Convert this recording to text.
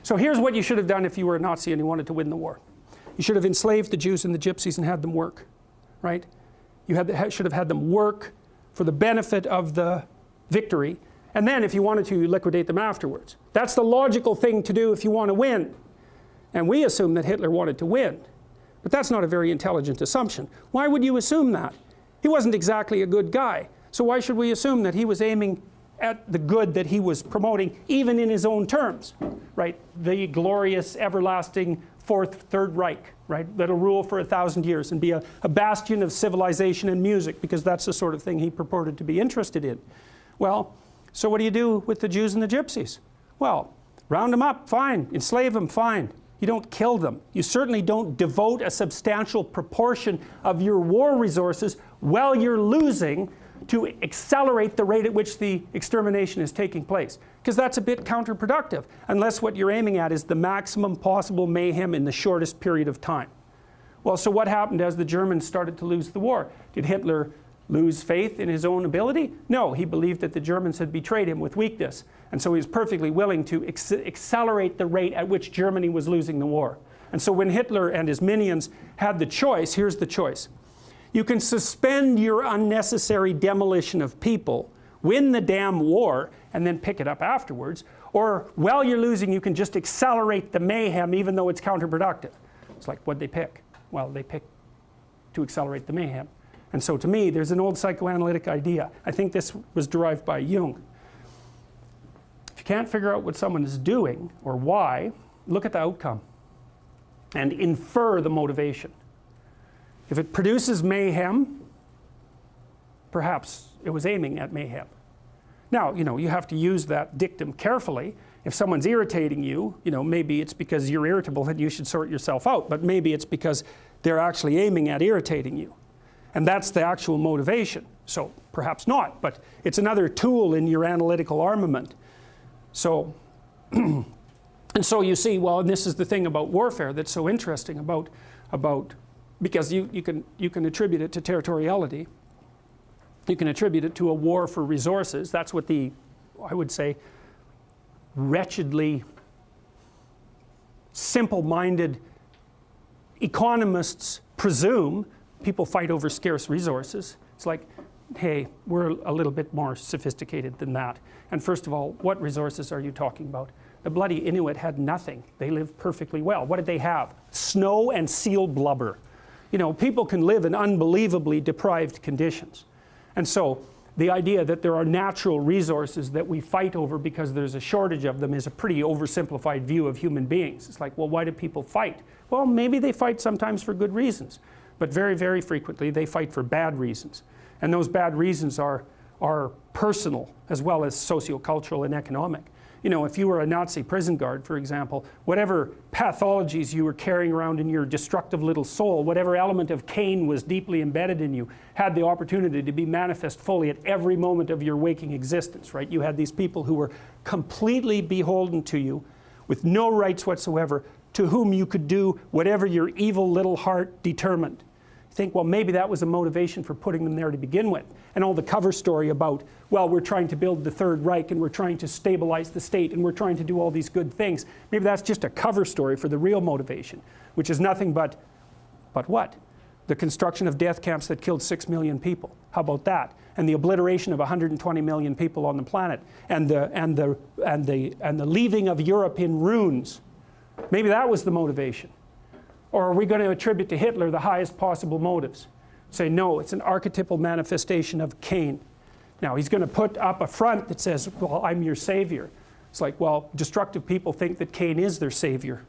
So here's what you should have done if you were a Nazi and you wanted to win the war. You should have enslaved the Jews and the Gypsies and had them work, right? You should have had them work for the benefit of the victory, and then if you wanted to, you liquidate them afterwards. That's the logical thing to do if you want to win. And we assume that Hitler wanted to win. But that's not a very intelligent assumption. Why would you assume that? He wasn't exactly a good guy. So why should we assume that he was aiming at the good that he was promoting, even in his own terms, right? The glorious, everlasting Third Reich, right? That'll rule for 1,000 years and be a bastion of civilization and music, because that's the sort of thing he purported to be interested in. Well, so what do you do with the Jews and the Gypsies? Well, round them up, fine. Enslave them, fine. You don't kill them. You certainly don't devote a substantial proportion of your war resources while you're losing to accelerate the rate at which the extermination is taking place. Because that's a bit counterproductive, unless what you're aiming at is the maximum possible mayhem in the shortest period of time. Well, so what happened as the Germans started to lose the war? Did Hitler lose faith in his own ability? No, he believed that the Germans had betrayed him with weakness. And so he was perfectly willing to accelerate the rate at which Germany was losing the war. And so when Hitler and his minions had the choice, here's the choice. You can suspend your unnecessary demolition of people, win the damn war, and then pick it up afterwards. Or while you're losing, you can just accelerate the mayhem even though it's counterproductive. It's like, what'd they pick? Well, they picked to accelerate the mayhem. And so to me, there's an old psychoanalytic idea. I think this was derived by Jung. If you can't figure out what someone is doing or why, look at the outcome and infer the motivation. If it produces mayhem, perhaps it was aiming at mayhem. Now, you have to use that dictum carefully. If someone's irritating you, maybe it's because you're irritable and you should sort yourself out, but maybe it's because they're actually aiming at irritating you. And that's the actual motivation. So perhaps not, but it's another tool in your analytical armament. So, and so you see, well, and this is the thing about warfare that's so interesting about because you can attribute it to territoriality. You can attribute it to a war for resources. That's what I would say, wretchedly simple-minded economists presume. People fight over scarce resources. It's like, hey, we're a little bit more sophisticated than that. And first of all, what resources are you talking about? The bloody Inuit had nothing. They lived perfectly well. What did they have? Snow and seal blubber. People can live in unbelievably deprived conditions. And so the idea that there are natural resources that we fight over because there's a shortage of them is a pretty oversimplified view of human beings. It's like, well, why do people fight? Well, maybe they fight sometimes for good reasons. But very, very frequently, they fight for bad reasons. And those bad reasons are personal as well as sociocultural and economic. If you were a Nazi prison guard, for example, whatever pathologies you were carrying around in your destructive little soul, whatever element of Cain was deeply embedded in you, had the opportunity to be manifest fully at every moment of your waking existence, right? You had these people who were completely beholden to you, with no rights whatsoever, to whom you could do whatever your evil little heart determined. Think, well, maybe that was a motivation for putting them there to begin with. And all the cover story about, well, we're trying to build the Third Reich and we're trying to stabilize the state and we're trying to do all these good things. Maybe that's just a cover story for the real motivation, which is nothing but what? The construction of death camps that killed 6 million people. How about that? And the obliteration of 120 million people on the planet, and the leaving of Europe in ruins. Maybe that was the motivation. Or are we going to attribute to Hitler the highest possible motives? Say, no, it's an archetypal manifestation of Cain. Now, he's going to put up a front that says, well, I'm your savior. It's like, well, destructive people think that Cain is their savior.